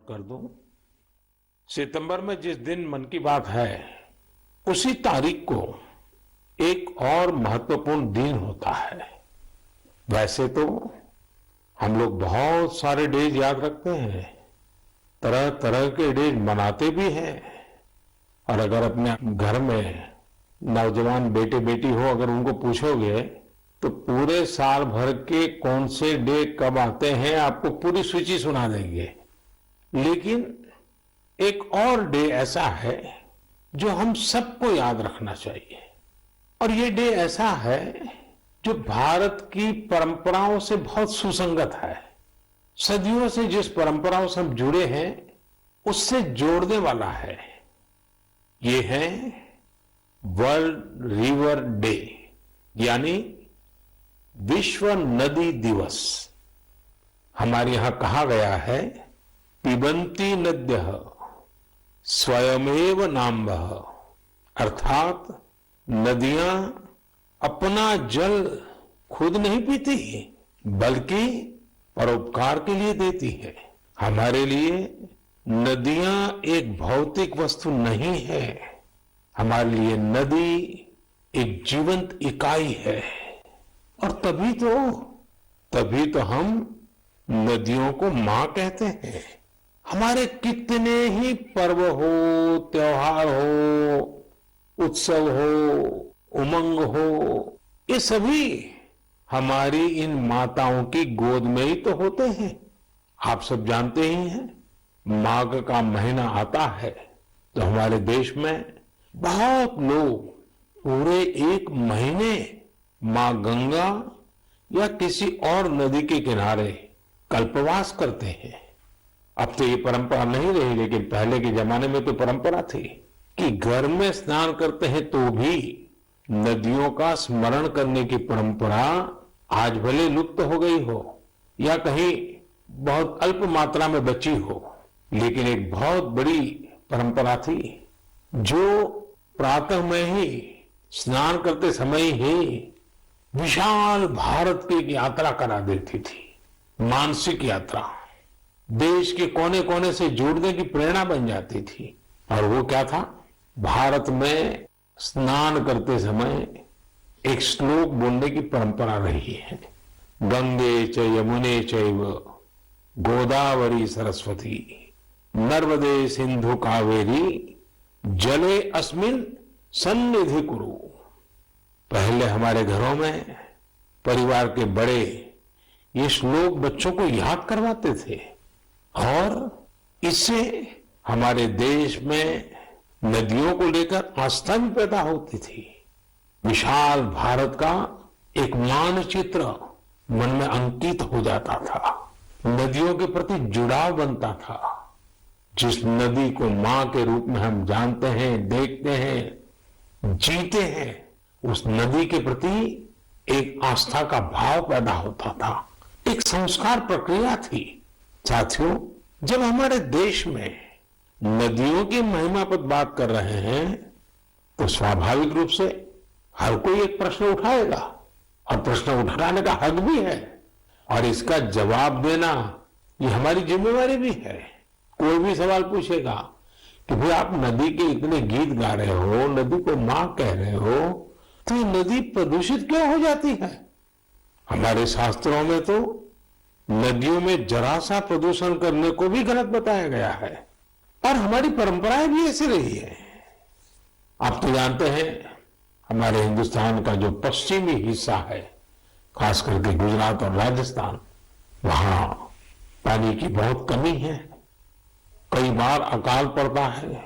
कर दूं। सितंबर में जिस दिन मन की बात है उसी तारीख को एक और महत्वपूर्ण दिन होता है। वैसे तो हम लोग बहुत सारे डेज याद रखते हैं, तरह तरह के डेज मनाते भी हैं। और अगर अपने घर में नौजवान बेटे बेटी हो, अगर उनको पूछोगे तो पूरे साल भर के कौन से डे कब आते हैं आपको पूरी सूची सुना देंगे। लेकिन एक और डे ऐसा है जो हम सबको याद रखना चाहिए, और ये डे ऐसा है जो भारत की परंपराओं से बहुत सुसंगत है। सदियों से जिस परंपराओं से हम जुड़े हैं उससे जोड़ने वाला है। ये है वर्ल्ड रिवर डे, यानी विश्व नदी दिवस। हमारे यहां कहा गया है, पिबन्ति नद्यः स्वयमेव नाम्भः, अर्थात नदियां अपना जल खुद नहीं पीती बल्कि परोपकार के लिए देती है। हमारे लिए नदियां एक भौतिक वस्तु नहीं है, हमारे लिए नदी एक जीवंत इकाई है। और तभी तो हम नदियों को मां कहते हैं। हमारे कितने ही पर्व हो, त्योहार हो, उत्सव हो, उमंग हो, ये सभी हमारी इन माताओं की गोद में ही तो होते हैं। आप सब जानते ही हैं, माघ का महीना आता है तो हमारे देश में बहुत लोग पूरे एक महीने मां गंगा या किसी और नदी के किनारे कल्पवास करते हैं। अब तो ये परंपरा नहीं रही, लेकिन पहले के जमाने में तो परंपरा थी कि घर में स्नान करते हैं तो भी नदियों का स्मरण करने की परंपरा आज भले लुप्त हो गई हो या कहीं बहुत अल्प मात्रा में बची हो, लेकिन एक बहुत बड़ी परंपरा थी जो प्रातः में ही स्नान करते समय ही विशाल भारत की एक यात्रा करा देती थी। मानसिक यात्रा, देश के कोने कोने से जोड़ने की प्रेरणा बन जाती थी। और वो क्या था, भारत में स्नान करते समय एक श्लोक बोलने की परंपरा रही है, गंगे च यमुने चैव गोदावरी सरस्वती नर्मदे सिंधु कावेरी जले अस्मिन सन्निधि कुरु। पहले हमारे घरों में परिवार के बड़े ये श्लोक बच्चों को याद करवाते थे, और इससे हमारे देश में नदियों को लेकर आस्था भी पैदा होती थी। विशाल भारत का एक मानचित्र मन में अंकित हो जाता था, नदियों के प्रति जुड़ाव बनता था। जिस नदी को मां के रूप में हम जानते हैं, देखते हैं, जीते हैं, उस नदी के प्रति एक आस्था का भाव पैदा होता था, एक संस्कार प्रक्रिया थी। साथियों, जब हमारे देश में नदियों की महिमा पर बात कर रहे हैं तो स्वाभाविक रूप से हर कोई एक प्रश्न उठाएगा, और प्रश्न उठाने का हक भी है, और इसका जवाब देना ये हमारी जिम्मेवारी भी है। कोई भी सवाल पूछेगा कि भाई आप नदी के इतने गीत गा रहे हो, नदी को मां कह रहे हो, तो ये नदी प्रदूषित क्यों हो जाती है? हमारे शास्त्रों में तो नदियों में जरा सा प्रदूषण करने को भी गलत बताया गया है, और हमारी परंपराएं भी ऐसी रही है। आप तो जानते हैं, हमारे हिंदुस्तान का जो पश्चिमी हिस्सा है, खास करके गुजरात और राजस्थान, वहां पानी की बहुत कमी है, कई बार अकाल पड़ता है,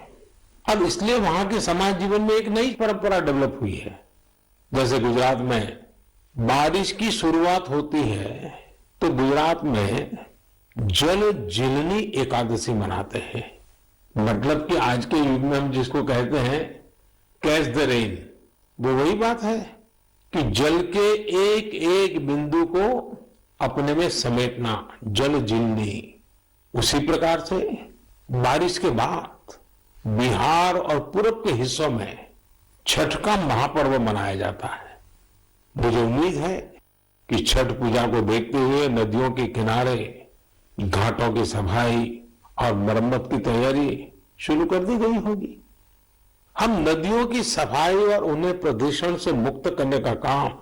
और इसलिए वहां के समाज जीवन में एक नई परंपरा डेवलप हुई है। जैसे गुजरात में बारिश की शुरुआत होती है तो गुजरात में जल जीलनी एकादशी मनाते हैं। मतलब कि आज के युग में हम जिसको कहते हैं कैच द रेन, वो वही बात है कि जल के एक एक बिंदु को अपने में समेटना, जल जीलनी। उसी प्रकार से बारिश के बाद बिहार और पूरब के हिस्सों में छठ का महापर्व मनाया जाता है। मुझे उम्मीद है कि छठ पूजा को देखते हुए नदियों के किनारे घाटों की सफाई और मरम्मत की तैयारी शुरू कर दी गई होगी। हम नदियों की सफाई और उन्हें प्रदूषण से मुक्त करने का काम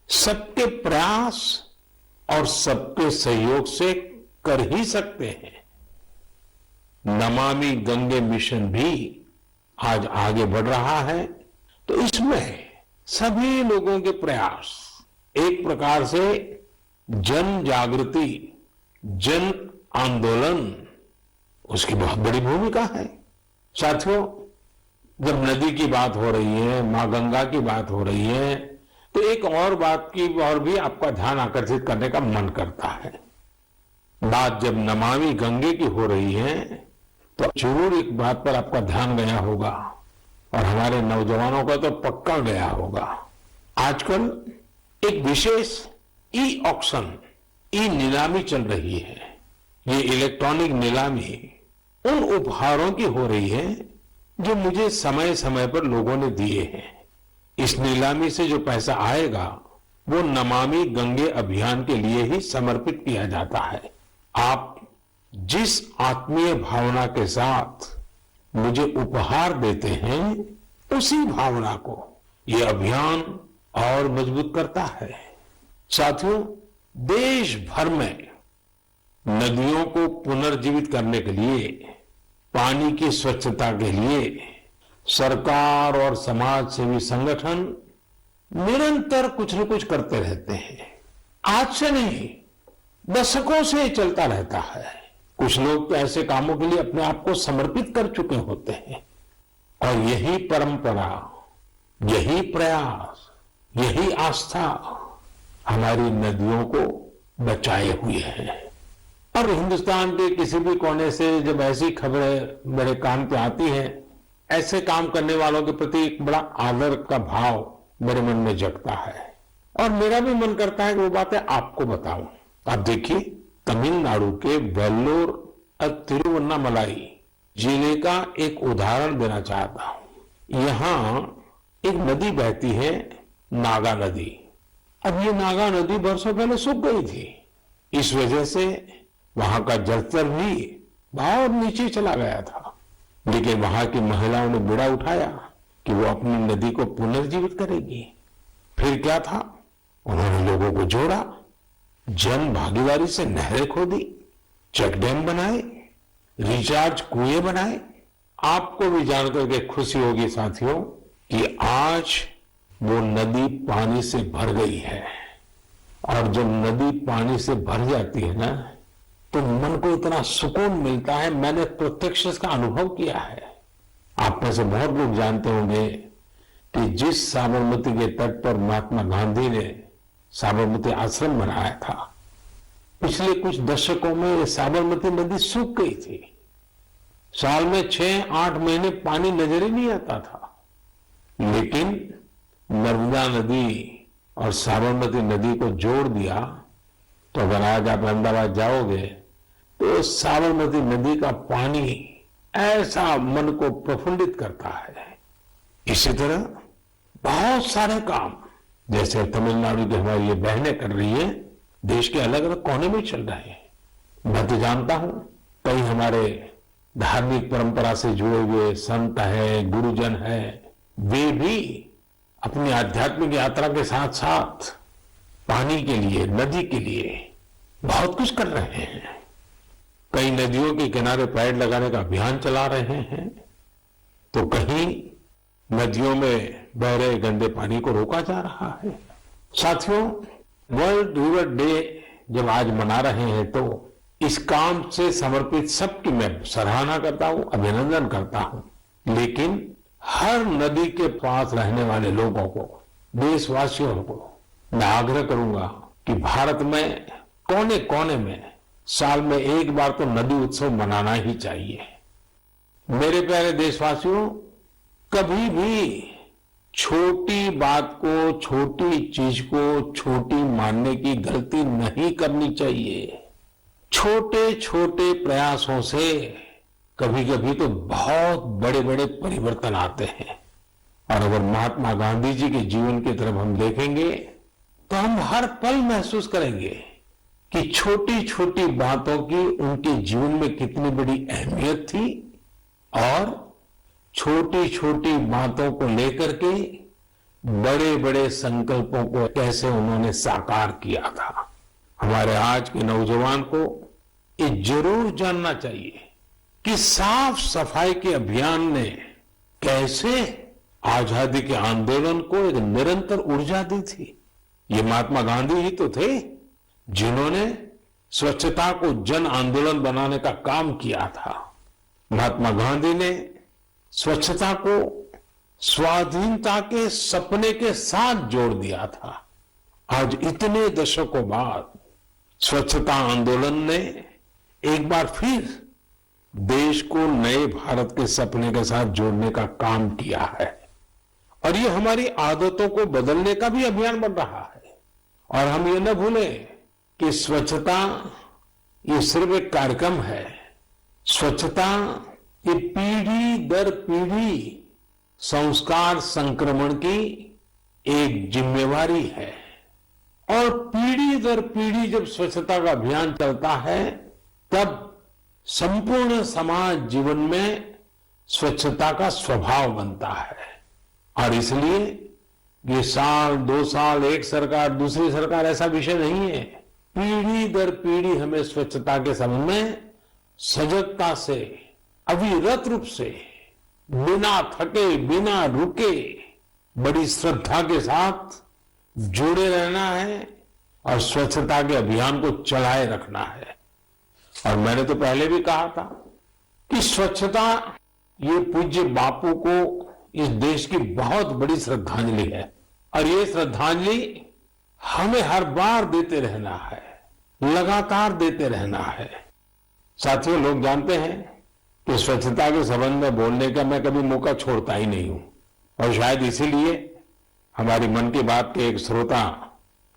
सबके प्रयास और सबके सहयोग से कर ही सकते हैं। नमामि गंगे मिशन भी आज आगे बढ़ रहा है, तो इसमें सभी लोगों के प्रयास एक प्रकार से जन जागृति, जन आंदोलन, उसकी बहुत बड़ी भूमिका है। साथियों, जब नदी की बात हो रही है, मां गंगा की बात हो रही है, तो एक और बात की और भी आपका ध्यान आकर्षित करने का मन करता है। बात जब नमामि गंगे की हो रही है तो जरूर एक बात पर आपका ध्यान गया होगा, और हमारे नौजवानों का तो पक्का गया होगा। आजकल एक विशेष ई ऑक्शन, ई नीलामी चल रही है। ये इलेक्ट्रॉनिक नीलामी उन उपहारों की हो रही है जो मुझे समय समय पर लोगों ने दिए हैं। इस नीलामी से जो पैसा आएगा वो नमामि गंगे अभियान के लिए ही समर्पित किया जाता है। आप जिस आत्मीय भावना के साथ मुझे उपहार देते हैं, उसी भावना को ये अभियान और मजबूत करता है। साथियों, देश भर में नदियों को पुनर्जीवित करने के लिए, पानी की स्वच्छता के लिए सरकार और समाज सेवी संगठन निरंतर कुछ न कुछ करते रहते हैं। आज से नहीं, दशकों से ये चलता रहता है। कुछ लोग तो ऐसे कामों के लिए अपने आप को समर्पित कर चुके होते हैं, और यही परंपरा, यही प्रयास, यही आस्था हमारी नदियों को बचाए हुए है। और हिंदुस्तान के किसी भी कोने से जब ऐसी खबरें मेरे कान पे आती हैं, ऐसे काम करने वालों के प्रति एक बड़ा आदर का भाव मेरे मन में जगता है, और मेरा भी मन करता है कि वो बातें आपको बताऊं। आप देखिए, तमिलनाडु के वेल्लोर और तिरुवन्नामलाई जिले का एक उदाहरण देना चाहता हूं। यहां एक नदी बहती है, नागा नदी। अब ये नागा नदी बरसों पहले सूख गई थी। इस वजह से वहां का जलस्तर भी बहुत नीचे चला गया था। लेकिन वहां की महिलाओं ने बीड़ा उठाया कि वो अपनी नदी को पुनर्जीवित करेगी। फिर क्या था, उन्होंने लोगों को जोड़ा, जन भागीदारी से नहरें खोदी, चेक डैम बनाए, रिचार्ज कुएं बनाए। आपको भी जानकर के खुशी होगी साथियों कि आज वो नदी पानी से भर गई है। और जब नदी पानी से भर जाती है ना, तो मन को इतना सुकून मिलता है। मैंने प्रत्यक्ष इसका अनुभव किया है। आप में से बहुत लोग जानते होंगे कि जिस साबरमती के तट पर महात्मा गांधी ने साबरमती आश्रम बनाया था, पिछले कुछ दशकों में ये साबरमती नदी सूख गई थी। साल में 6-8 महीने पानी नजर ही नहीं आता था। लेकिन नर्मदा नदी और साबरमती नदी को जोड़ दिया, तो अगर आज आप अहमदाबाद जाओगे तो साबरमती नदी का पानी ऐसा मन को प्रफुल्लित करता है। इसी तरह बहुत सारे काम, जैसे तमिलनाडु की हमारी ये बहनें कर रही है, देश के अलग अलग कोने में चल रहे हैं। मैं तो जानता हूं कई हमारे धार्मिक परंपरा से जुड़े हुए संत हैं, गुरुजन हैं, वे भी अपनी आध्यात्मिक यात्रा के साथ साथ पानी के लिए, नदी के लिए बहुत कुछ कर रहे हैं। कई नदियों के किनारे पेड़ लगाने का अभियान चला रहे हैं, तो कहीं नदियों में बह रहे गंदे पानी को रोका जा रहा है। साथियों, वर्ल्ड रिवर डे जब आज मना रहे हैं, तो इस काम से समर्पित सबकी मैं सराहना करता हूं, अभिनंदन करता हूं। लेकिन हर नदी के पास रहने वाले लोगों को, देशवासियों को मैं आग्रह करूंगा कि भारत में कोने कोने में साल में एक बार तो नदी उत्सव मनाना ही चाहिए। मेरे प्यारे देशवासियों, कभी भी छोटी बात को, छोटी चीज को छोटी मानने की गलती नहीं करनी चाहिए। छोटे छोटे प्रयासों से कभी कभी तो बहुत बड़े बड़े परिवर्तन आते हैं। और अगर महात्मा गांधी जी के जीवन की तरफ हम देखेंगे तो हम हर पल महसूस करेंगे कि छोटी छोटी बातों की उनके जीवन में कितनी बड़ी अहमियत थी और छोटी छोटी बातों को लेकर के बड़े बड़े संकल्पों को कैसे उन्होंने साकार किया था। हमारे आज के नौजवान को ये जरूर जानना चाहिए कि साफ सफाई के अभियान ने कैसे आजादी के आंदोलन को एक निरंतर ऊर्जा दी थी। ये महात्मा गांधी ही तो थे जिन्होंने स्वच्छता को जन आंदोलन बनाने का काम किया था। महात्मा गांधी ने स्वच्छता को स्वाधीनता के सपने के साथ जोड़ दिया था। आज इतने दशकों बाद स्वच्छता आंदोलन ने एक बार फिर देश को नए भारत के सपने के साथ जोड़ने का काम किया है और ये हमारी आदतों को बदलने का भी अभियान बन रहा है। और हम ये न भूलें कि स्वच्छता ये सिर्फ एक कार्यक्रम है। स्वच्छता ये पीढ़ी दर पीढ़ी संस्कार संक्रमण की एक जिम्मेवारी है और पीढ़ी दर पीढ़ी जब स्वच्छता का अभियान चलता है तब संपूर्ण समाज जीवन में स्वच्छता का स्वभाव बनता है। और इसलिए ये साल, 2 साल, एक सरकार, दूसरी सरकार ऐसा विषय नहीं है। पीढ़ी दर पीढ़ी हमें स्वच्छता के संबंध में सजगता से, अविरत रूप से, बिना थके, बिना रुके, बड़ी श्रद्धा के साथ जुड़े रहना है और स्वच्छता के अभियान को चलाए रखना है। और मैंने तो पहले भी कहा था कि स्वच्छता ये पूज्य बापू को इस देश की बहुत बड़ी श्रद्धांजलि है और ये श्रद्धांजलि हमें हर बार देते रहना है, लगातार देते रहना है। साथियों, लोग जानते हैं कि स्वच्छता के संबंध में बोलने का मैं कभी मौका छोड़ता ही नहीं हूं और शायद इसीलिए हमारी मन की बात के एक श्रोता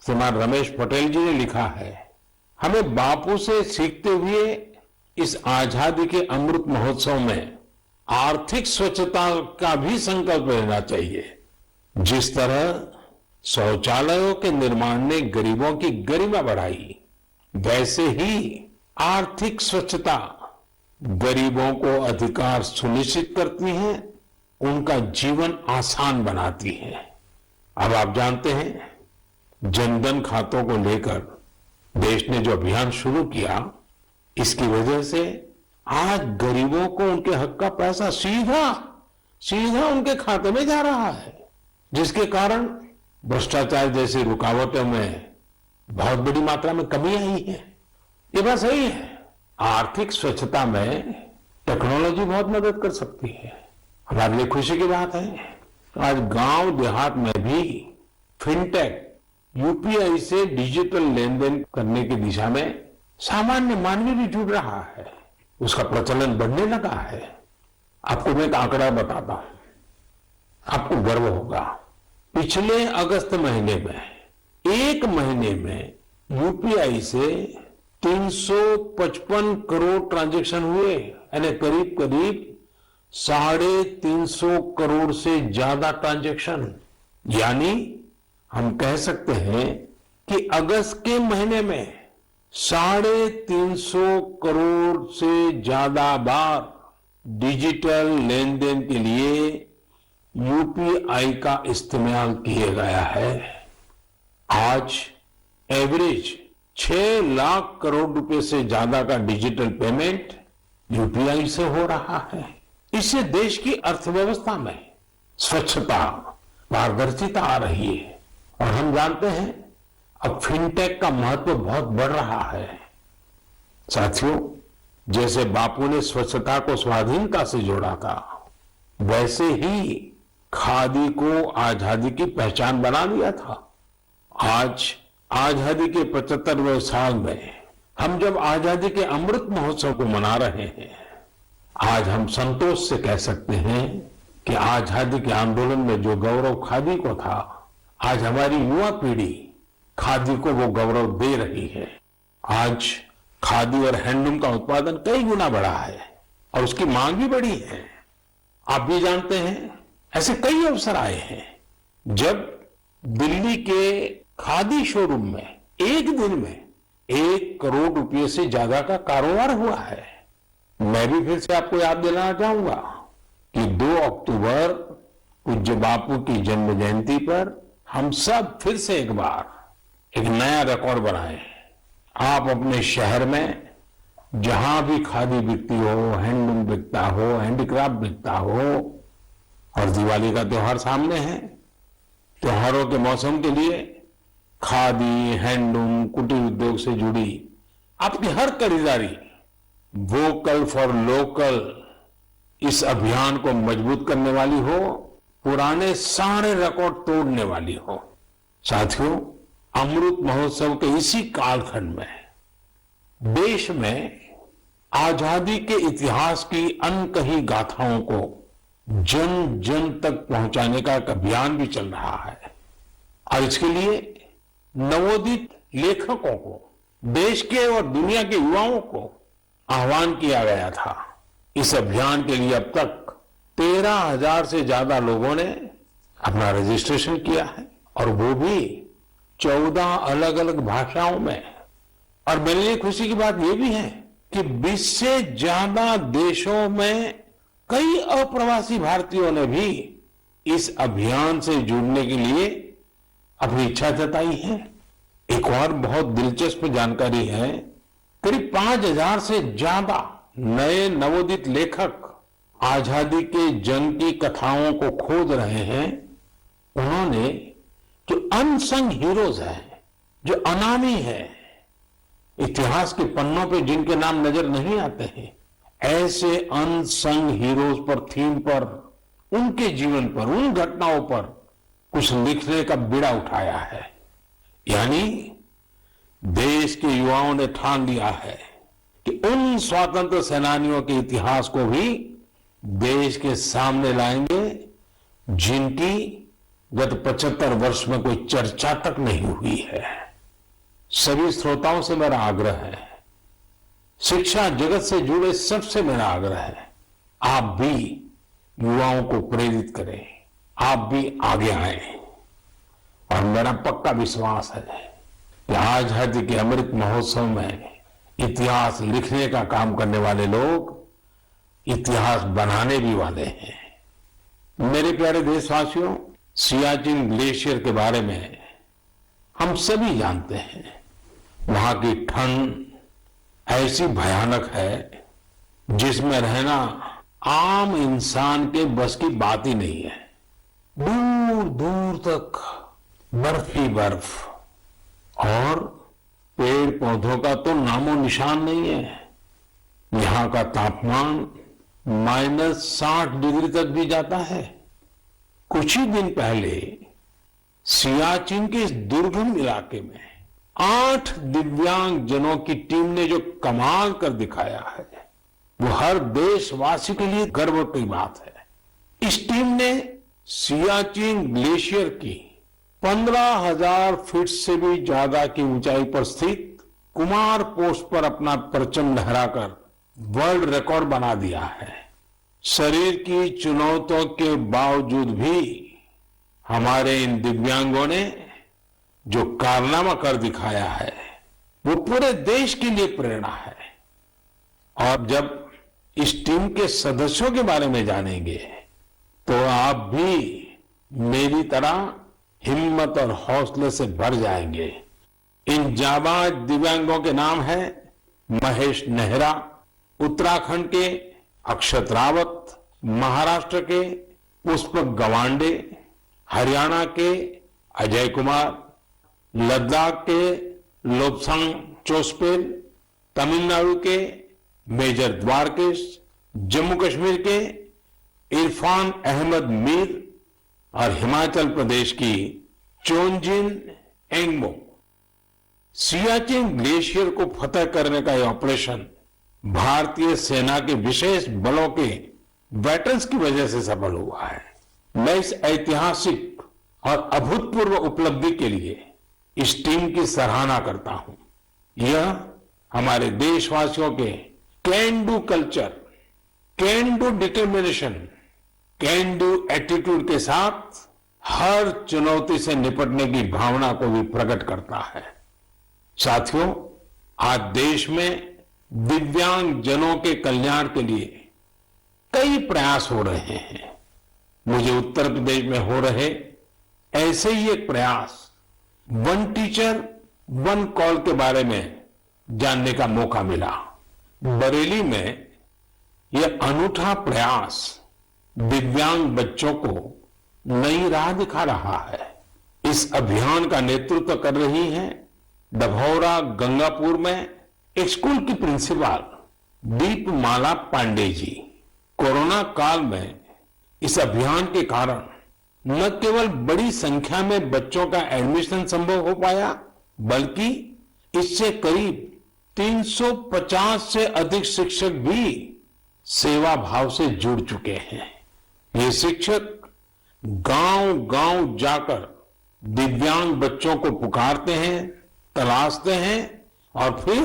श्रीमान रमेश पटेल जी ने लिखा है, हमें बापू से सीखते हुए इस आजादी के अमृत महोत्सव में आर्थिक स्वच्छता का भी संकल्प लेना चाहिए। जिस तरह शौचालयों के निर्माण ने गरीबों की गरिमा बढ़ाई, वैसे ही आर्थिक स्वच्छता गरीबों को अधिकार सुनिश्चित करती है, उनका जीवन आसान बनाती है। अब आप जानते हैं, जनधन खातों को लेकर देश ने जो अभियान शुरू किया, इसकी वजह से आज गरीबों को उनके हक का पैसा सीधा उनके खाते में जा रहा है, जिसके कारण भ्रष्टाचार जैसी रुकावटों में बहुत बड़ी मात्रा में कमी आई है। ये बात सही है। आर्थिक स्वच्छता में टेक्नोलॉजी बहुत मदद कर सकती है। हमारे लिए खुशी की बात है, आज गांव देहात में भी फिनटेक, यूपीआई से डिजिटल लेन देन करने की दिशा में सामान्य मानवी भी जुड़ रहा है, उसका प्रचलन बढ़ने लगा है। आपको मैं एक आंकड़ा बताता हूं, आपको गर्व होगा। पिछले अगस्त महीने में, एक महीने में यूपीआई से 355 करोड़ ट्रांजैक्शन हुए, यानी करीब करीब 350 करोड़ से ज्यादा ट्रांजैक्शन। यानी हम कह सकते हैं कि अगस्त के महीने में 350 करोड़ से ज्यादा बार डिजिटल लेन देन के लिए यूपीआई का इस्तेमाल किया गया है। आज एवरेज 6 लाख करोड़ रुपए से ज्यादा का डिजिटल पेमेंट यूपीआई से हो रहा है। इससे देश की अर्थव्यवस्था में स्वच्छता, पारदर्शिता आ रही है और हम जानते हैं अब फिनटेक का महत्व बहुत बढ़ रहा है। साथियों, जैसे बापू ने स्वच्छता को स्वाधीनता से जोड़ा था, वैसे ही खादी को आजादी की पहचान बना दिया था। आज आजादी के 75वें साल में हम जब आजादी के अमृत महोत्सव को मना रहे हैं, आज हम संतोष से कह सकते हैं कि आजादी के आंदोलन में जो गौरव खादी को था, आज हमारी युवा पीढ़ी खादी को वो गौरव दे रही है। आज खादी और हैंडलूम का उत्पादन कई गुना बढ़ा है और उसकी मांग भी बढ़ी है। आप भी जानते हैं, ऐसे कई अवसर आए हैं जब दिल्ली के खादी शोरूम में एक दिन में 1 करोड़ रुपए से ज्यादा का कारोबार हुआ है। मैं भी फिर से आपको याद दिलाना चाहूंगा कि 2 अक्टूबर पूज्य बापू की जन्म जयंती पर हम सब फिर से एक बार एक नया रिकॉर्ड बनाए। आप अपने शहर में जहां भी खादी बिकती हो, हैंडलूम बिकता हो, हैंडीक्राफ्ट बिकता हो, और दिवाली का त्योहार सामने है, त्योहारों के मौसम के लिए खादी, हैंडलूम, कुटीर उद्योग से जुड़ी आपकी हर खरीदारी वोकल फॉर लोकल इस अभियान को मजबूत करने वाली हो, पुराने सारे रिकॉर्ड तोड़ने वाली हो। साथियों, अमृत महोत्सव के इसी कालखंड में देश में आजादी के इतिहास की अनकही गाथाओं को जन जन तक पहुंचाने का एक अभियान भी चल रहा है। और इसके लिए नवोदित लेखकों को, देश के और दुनिया के युवाओं को आह्वान किया गया था। इस अभियान के लिए अब तक 13,000 से ज्यादा लोगों ने अपना रजिस्ट्रेशन किया है, और वो भी 14 अलग अलग भाषाओं में। और मेरे लिए खुशी की बात यह भी है कि 20 से ज्यादा देशों में कई अप्रवासी भारतीयों ने भी इस अभियान से जुड़ने के लिए अपनी इच्छा जताई है। एक और बहुत दिलचस्प जानकारी है, करीब 5,000 से ज्यादा नए नवोदित लेखक आजादी के जंग की कथाओं को खोज रहे हैं। उन्होंने जो अनसंग हीरोज हैं, जो अनामी है, इतिहास के पन्नों पे जिनके नाम नजर नहीं आते हैं, ऐसे अनसंग हीरोज पर, थीम पर, उनके जीवन पर, उन घटनाओं पर कुछ लिखने का बीड़ा उठाया है। यानी देश के युवाओं ने ठान लिया है कि उन स्वतंत्र सेनानियों के इतिहास को भी देश के सामने लाएंगे जिनकी गत 75 वर्ष में कोई चर्चा तक नहीं हुई है। सभी श्रोताओं से मेरा आग्रह है, शिक्षा जगत से जुड़े सबसे मेरा आग्रह है, आप भी युवाओं को प्रेरित करें, आप भी आगे आए। और मेरा पक्का विश्वास है कि आजादी के अमृत महोत्सव में इतिहास लिखने का काम करने वाले लोग इतिहास बनाने भी वाले हैं। मेरे प्यारे देशवासियों, सियाचिन ग्लेशियर के बारे में हम सभी जानते हैं। वहां की ठंड ऐसी भयानक है जिसमें रहना आम इंसान के बस की बात ही नहीं है। दूर दूर तक बर्फ ही बर्फ, और पेड़ पौधों का तो नामो निशान नहीं है। यहां का तापमान -60 डिग्री तक भी जाता है। कुछ ही दिन पहले सियाचिन के इस दुर्गम इलाके में 8 दिव्यांग जनों की टीम ने जो कमाल कर दिखाया है, वो हर देशवासी के लिए गर्व की बात है। इस टीम ने सियाचिन ग्लेशियर की 15,000 फीट से भी ज्यादा की ऊंचाई पर स्थित कुमार पोस्ट पर अपना परचम लहराकर वर्ल्ड रिकॉर्ड बना दिया है। शरीर की चुनौतियों के बावजूद भी हमारे इन दिव्यांगों ने जो कारनामा कर दिखाया है, वो पूरे देश के लिए प्रेरणा है। और जब इस टीम के सदस्यों के बारे में जानेंगे तो आप भी मेरी तरह हिम्मत और हौसले से भर जाएंगे। इन जाबाज दिव्यांगों के नाम हैं महेश नेहरा उत्तराखंड के, अक्षत रावत महाराष्ट्र के, पुष्पक गवांडे हरियाणा के, अजय कुमार लद्दाख के, लोब्सांग चोस्पेल तमिलनाडु के, मेजर द्वारकेश जम्मू कश्मीर के, इरफान अहमद मीर और हिमाचल प्रदेश की चोंजिन एंगमो। सियाचिन ग्लेशियर को फतह करने का यह ऑपरेशन भारतीय सेना के विशेष बलों के वेटरन्स की वजह से सफल हुआ है। मैं इस ऐतिहासिक और अभूतपूर्व उपलब्धि के लिए इस टीम की सराहना करता हूं। यह हमारे देशवासियों के can do culture, can do determination, can do attitude के साथ हर चुनौती से निपटने की भावना को भी प्रकट करता है। साथियों, आज देश में दिव्यांग जनों के कल्याण के लिए कई प्रयास हो रहे हैं। मुझे उत्तर प्रदेश में हो रहे ऐसे ही एक प्रयास वन टीचर वन कॉल के बारे में जानने का मौका मिला। बरेली में यह अनूठा प्रयास दिव्यांग बच्चों को नई राह दिखा रहा है। इस अभियान का नेतृत्व कर रही हैं डभौरा गंगापुर में एक स्कूल की प्रिंसिपल दीपमाला पांडे जी। कोरोना काल में इस अभियान के कारण न केवल बड़ी संख्या में बच्चों का एडमिशन संभव हो पाया, बल्कि इससे करीब 350 से अधिक शिक्षक भी सेवा भाव से जुड़ चुके हैं। ये शिक्षक गांव-गांव जाकर दिव्यांग बच्चों को पुकारते हैं, तलाशते हैं और फिर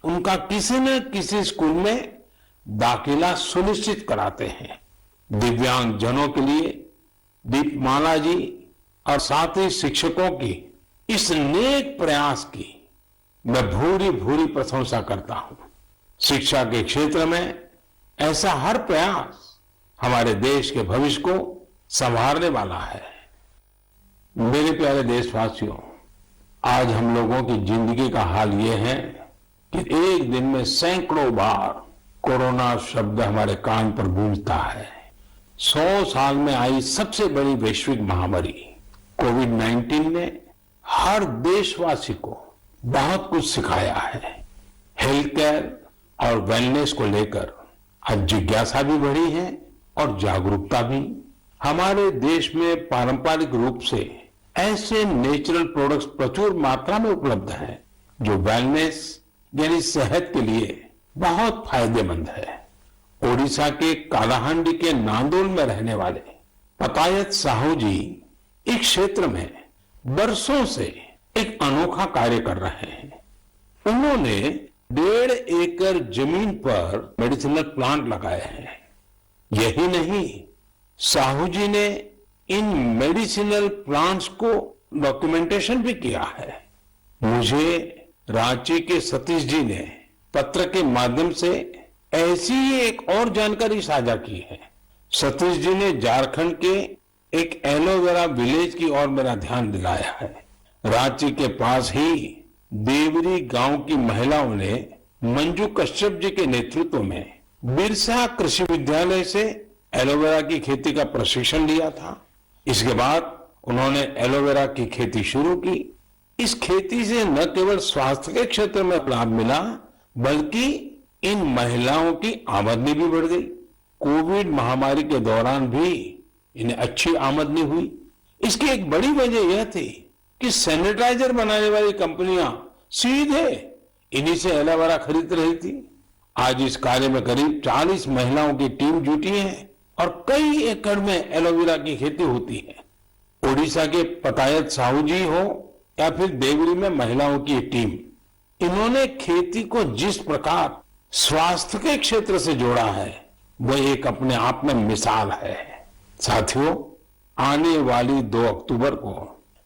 उनका किसी न किसी स्कूल में दाखिला सुनिश्चित कराते हैं। दिव्यांग जनों के लिए दीपमाला जी और साथ ही शिक्षकों की इस नेक प्रयास की मैं भूरी भूरी प्रशंसा करता हूं। शिक्षा के क्षेत्र में ऐसा हर प्रयास हमारे देश के भविष्य को संवारने वाला है। मेरे प्यारे देशवासियों, आज हम लोगों की जिंदगी का हाल ये है कि एक दिन में सैकड़ों बार कोरोना शब्द हमारे कान पर गूंजता है। 100 साल में आई सबसे बड़ी वैश्विक महामारी कोविड-19 ने हर देशवासी को बहुत कुछ सिखाया है। हेल्थ केयर और वेलनेस को लेकर आज जिज्ञासा भी बढ़ी है और जागरूकता भी। हमारे देश में पारंपरिक रूप से ऐसे नेचुरल प्रोडक्ट्स प्रचुर मात्रा में उपलब्ध हैं जो वेलनेस यानी सेहत के लिए बहुत फायदेमंद है। ओडिशा के कालाहांडी के नांदोल में रहने वाले पतायत साहू जी इस क्षेत्र में वर्षों से एक अनोखा कार्य कर रहे हैं। उन्होंने 1.5 एकड़ जमीन पर मेडिसिनल प्लांट लगाए हैं। यही नहीं, साहू जी ने इन मेडिसिनल प्लांट्स को डॉक्यूमेंटेशन भी किया है। मुझे रांची के सतीश जी ने पत्र के माध्यम से ऐसी ही एक और जानकारी साझा की है। सतीश जी ने झारखंड के एक एलोवेरा विलेज की ओर मेरा ध्यान दिलाया है। रांची के पास ही देवरी गांव की महिलाओं ने मंजू कश्यप जी के नेतृत्व में बिरसा कृषि विद्यालय से एलोवेरा की खेती का प्रशिक्षण लिया था। इसके बाद उन्होंने एलोवेरा की खेती शुरू की। इस खेती से न केवल स्वास्थ्य के क्षेत्र में लाभ मिला, बल्कि इन महिलाओं की आमदनी भी बढ़ गई। कोविड महामारी के दौरान भी इन्हें अच्छी आमदनी हुई। इसकी एक बड़ी वजह यह थी कि सैनिटाइजर बनाने वाली कंपनियां सीधे इन्हीं से एलोवेरा खरीद रही थी। आज इस कार्य में करीब 40 महिलाओं की टीम जुटी है और कई एकड़ में एलोवेरा की खेती होती है। ओडिशा के पतायत साहू जी हो या फिर देवरी में महिलाओं की टीम, इन्होंने खेती को जिस प्रकार स्वास्थ्य के क्षेत्र से जोड़ा है वह एक अपने आप में मिसाल है। साथियों, आने वाली 2 अक्टूबर को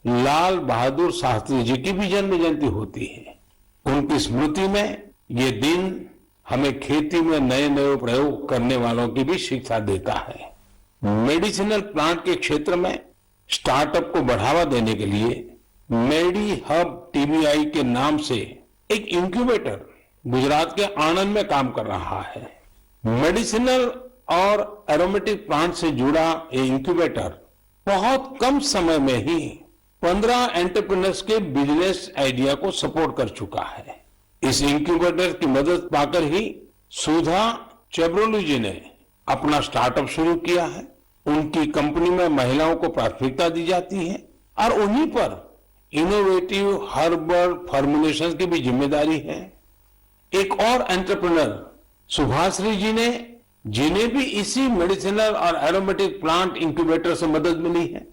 लाल बहादुर शास्त्री जी की भी जन्म जयंती होती है। उनकी स्मृति में ये दिन हमें खेती में नए नए प्रयोग करने वालों की भी शिक्षा देता है। मेडिसिनल प्लांट के क्षेत्र में स्टार्टअप को बढ़ावा देने के लिए मेडी हब टीबीआई के नाम से एक इंक्यूबेटर गुजरात के आणंद में काम कर रहा है। मेडिसिनल और एरोमेटिक प्लांट से जुड़ा ये इंक्यूबेटर बहुत कम समय में ही 15 एंटरप्रेन्योर्स के बिजनेस आइडिया को सपोर्ट कर चुका है। इस इंक्यूबेटर की मदद पाकर ही सुधा चेब्रोलू जी ने अपना स्टार्टअप शुरू किया है। उनकी कंपनी में महिलाओं को प्राथमिकता दी जाती है और उन्हीं पर इनोवेटिव हर्बल फॉर्मुलेशन की भी जिम्मेदारी है। एक और एंटरप्रेन्योर सुभाश्री जी ने, जिन्हें भी इसी मेडिसिनल और एरोमेटिक प्लांट इंक्यूबेटर से मदद मिली है।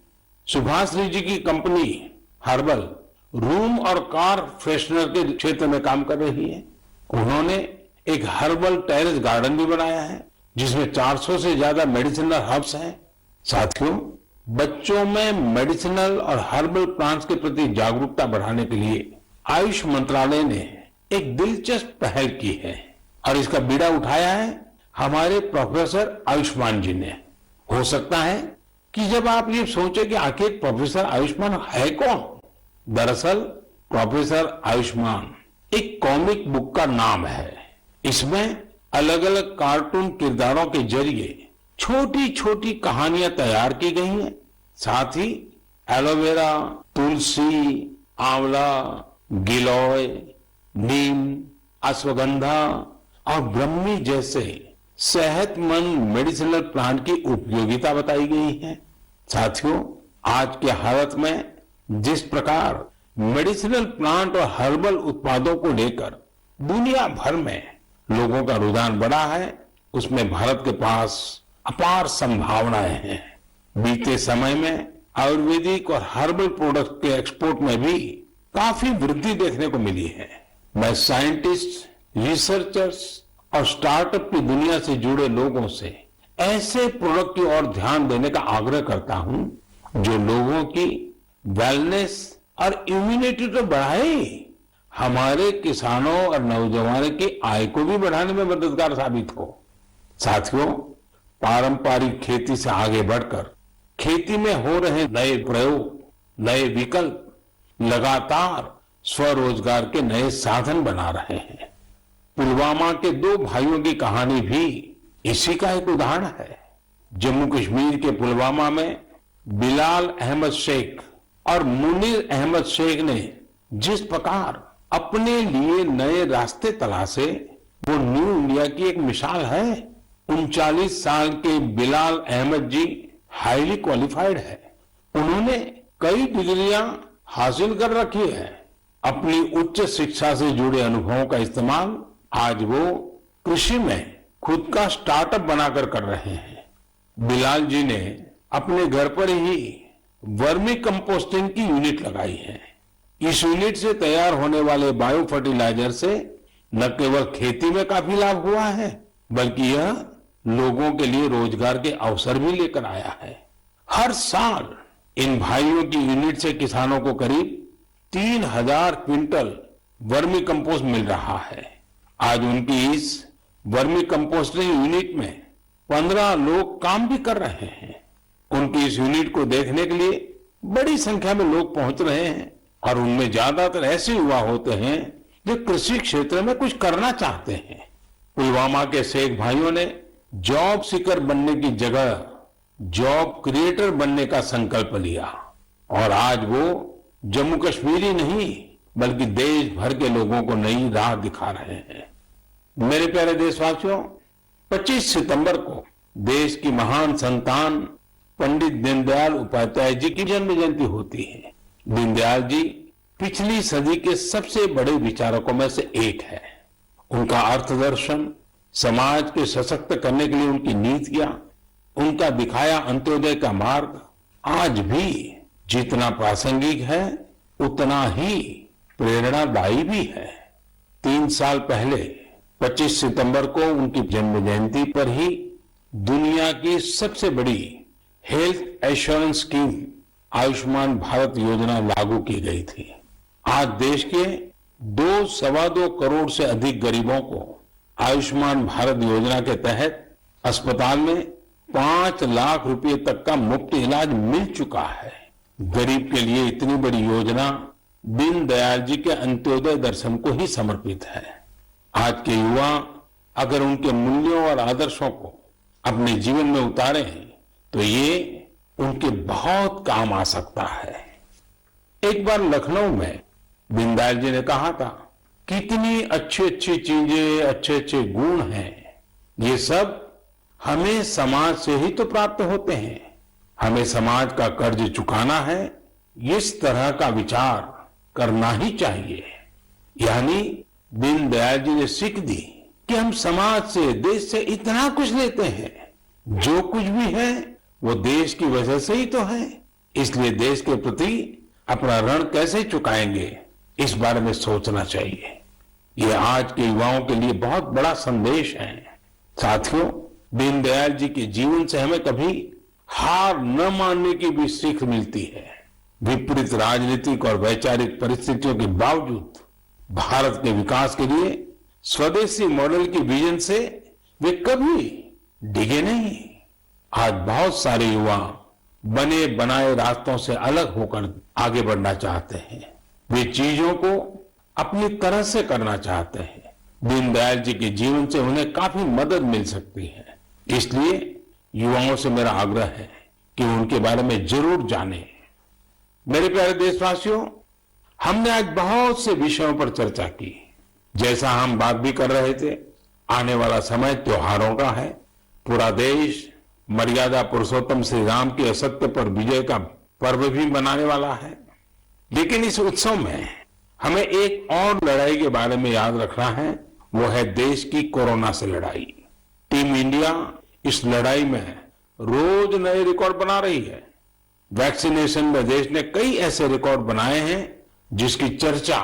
सुभाश्री जी की कंपनी हर्बल रूम और कार फ्रेशनर के क्षेत्र में काम कर रही है। उन्होंने एक हर्बल टेरेस गार्डन भी बनाया है जिसमें 400 से ज्यादा मेडिसिनल हर्ब्स हैं। साथियों, बच्चों में मेडिसिनल और हर्बल प्लांट्स के प्रति जागरूकता बढ़ाने के लिए आयुष मंत्रालय ने एक दिलचस्प पहल की है और इसका बीड़ा उठाया है हमारे प्रोफेसर आयुष्मान जी ने। हो सकता है कि जब आप ये सोचे कि आखिर प्रोफेसर आयुष्मान है कौन, दरअसल प्रोफेसर आयुष्मान एक कॉमिक बुक का नाम है। इसमें अलग अलग कार्टून किरदारों के जरिए छोटी छोटी कहानियां तैयार की गई हैं। साथ ही एलोवेरा, तुलसी, आंवला, गिलोय, नीम, अश्वगंधा और ब्रह्मी जैसे सेहतमंद मेडिसिनल प्लांट की उपयोगिता बताई गई है। साथियों, आज के हालत में जिस प्रकार मेडिसिनल प्लांट और हर्बल उत्पादों को लेकर दुनिया भर में लोगों का रुझान बढ़ा है, उसमें भारत के पास अपार संभावनाएं हैं। बीते समय में आयुर्वेदिक और हर्बल प्रोडक्ट के एक्सपोर्ट में भी काफी वृद्धि देखने को मिली है। मैं साइंटिस्ट, रिसर्चर्स और स्टार्टअप की दुनिया से जुड़े लोगों से ऐसे प्रोडक्ट की ओर ध्यान देने का आग्रह करता हूं जो लोगों की वेलनेस और इम्यूनिटी तो बढ़ाए, हमारे किसानों और नौजवानों की आय को भी बढ़ाने में मददगार साबित हो। साथियों, पारंपरिक खेती से आगे बढ़कर खेती में हो रहे नए प्रयोग, नए विकल्प लगातार स्वरोजगार के नए साधन बना रहे हैं। पुलवामा के दो भाइयों की कहानी भी इसी का एक उदाहरण है। जम्मू कश्मीर के पुलवामा में बिलाल अहमद शेख और मुनीर अहमद शेख ने जिस प्रकार अपने लिए नए रास्ते तलाशे, वो न्यू इंडिया की एक मिसाल है। 39 साल के बिलाल अहमद जी हाईली क्वालिफाइड है। उन्होंने कई डिग्रियां हासिल कर रखी है। अपनी उच्च शिक्षा से जुड़े अनुभवों का इस्तेमाल आज वो कृषि में खुद का स्टार्टअप बनाकर कर रहे हैं। बिलाल जी ने अपने घर पर ही वर्मी कंपोस्टिंग की यूनिट लगाई है। इस यूनिट से तैयार होने वाले बायो फर्टिलाइजर से न केवल खेती में काफी लाभ हुआ है, बल्कि यह लोगों के लिए रोजगार के अवसर भी लेकर आया है। हर साल इन भाइयों की यूनिट से किसानों को करीब 3000 क्विंटल वर्मी कंपोस्ट मिल रहा है। आज उनकी इस वर्मी कंपोस्टिंग यूनिट में 15 लोग काम भी कर रहे हैं। उनकी इस यूनिट को देखने के लिए बड़ी संख्या में लोग पहुंच रहे हैं और उनमें ज्यादातर ऐसे युवा होते हैं जो कृषि क्षेत्र में कुछ करना चाहते हैं। पुलवामा के शेख भाइयों ने जॉब सीकर बनने की जगह जॉब क्रिएटर बनने का संकल्प लिया और आज वो जम्मू कश्मीर ही नहीं बल्कि देश भर के लोगों को नई राह दिखा रहे हैं। मेरे प्यारे देशवासियों, 25 सितंबर को देश की महान संतान पंडित दीनदयाल उपाध्याय जी की जन्म जयंती होती है। दीनदयाल जी पिछली सदी के सबसे बड़े विचारकों में से एक है। उनका अर्थदर्शन, समाज के सशक्त करने के लिए उनकी नीतियां, उनका दिखाया अंत्योदय का मार्ग आज भी जितना प्रासंगिक है उतना ही प्रेरणादायी भी है। 3 साल पहले 25 सितंबर को उनकी जन्म जयंती पर ही दुनिया की सबसे बड़ी health assurance scheme Ayushman Bharat योजना लागू की गई थी। आज देश के 2-2.25 करोड़ से अधिक गरीबों को आयुष्मान भारत योजना के तहत अस्पताल में 5 लाख रुपए तक का मुफ्त इलाज मिल चुका है। गरीब के लिए इतनी बड़ी योजना दीनदयाल जी के अंत्योदय दर्शन को ही समर्पित है। आज के युवा अगर उनके मूल्यों और आदर्शों को अपने जीवन में उतारें तो ये उनके बहुत काम आ सकता है। एक बार लखनऊ में दीनदयाल जी ने कहा था, कितनी अच्छी अच्छी चीजें, अच्छे अच्छे गुण हैं, ये सब हमें समाज से ही तो प्राप्त होते हैं। हमें समाज का कर्ज चुकाना है, इस तरह का विचार करना ही चाहिए। यानी दीनदयाल जी ने सीख दी कि हम समाज से, देश से इतना कुछ लेते हैं, जो कुछ भी है वो देश की वजह से ही तो है। इसलिए देश के प्रति अपना ऋण कैसे चुकाएंगे, इस बारे में सोचना चाहिए। ये आज के युवाओं के लिए बहुत बड़ा संदेश है। साथियों, दीनदयाल जी के जीवन से हमें कभी हार न मानने की भी सीख मिलती है। विपरीत राजनीतिक और वैचारिक परिस्थितियों के बावजूद भारत के विकास के लिए स्वदेशी मॉडल की विजन से वे कभी डिगे नहीं। आज बहुत सारे युवा बने बनाए रास्तों से अलग होकर आगे बढ़ना चाहते हैं। वे चीजों को अपनी तरह से करना चाहते हैं। दीनदयाल जी के जीवन से उन्हें काफी मदद मिल सकती है। इसलिए युवाओं से मेरा आग्रह है कि उनके बारे में जरूर जानें। मेरे प्यारे देशवासियों, हमने आज बहुत से विषयों पर चर्चा की। जैसा हम बात भी कर रहे थे, आने वाला समय त्योहारों का है। पूरा देश मर्यादा पुरुषोत्तम श्री राम की असत्य पर विजय का पर्व भी मनाने वाला है। लेकिन इस उत्सव में हमें एक और लड़ाई के बारे में याद रखना है, वो है देश की कोरोना से लड़ाई। टीम इंडिया इस लड़ाई में रोज नए रिकॉर्ड बना रही है। वैक्सीनेशन में देश ने कई ऐसे रिकॉर्ड बनाए हैं जिसकी चर्चा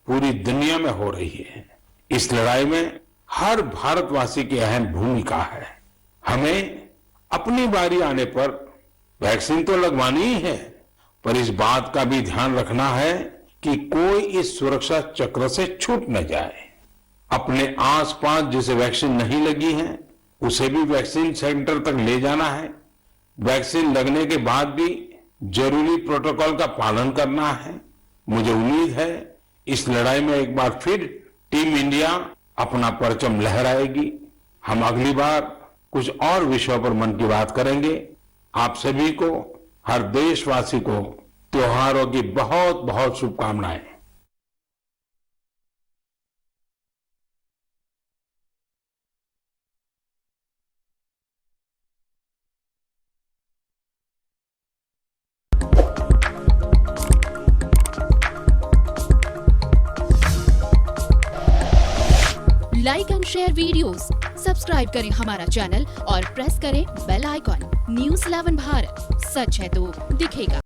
पूरी दुनिया में हो रही है। इस लड़ाई में हर भारतवासी की अहम भूमिका है। हमें अपनी बारी आने पर वैक्सीन तो लगवानी ही है, पर इस बात का भी ध्यान रखना है कि कोई इस सुरक्षा चक्र से छूट न जाए। अपने आसपास जिसे वैक्सीन नहीं लगी है उसे भी वैक्सीन सेंटर तक ले जाना है। वैक्सीन लगने के बाद भी जरूरी प्रोटोकॉल का पालन करना है। मुझे उम्मीद है इस लड़ाई में एक बार फिर टीम इंडिया अपना परचम लहराएगी। हम अगली बार कुछ और विषयों पर मन की बात करेंगे। आप सभी को, हर देशवासी को त्योहारों की बहुत बहुत शुभकामनाएं। Like and share videos, subscribe करें हमारा चैनल और प्रेस करें बेल आइकॉन। न्यूज़ 11 भारत, सच है तो दिखेगा।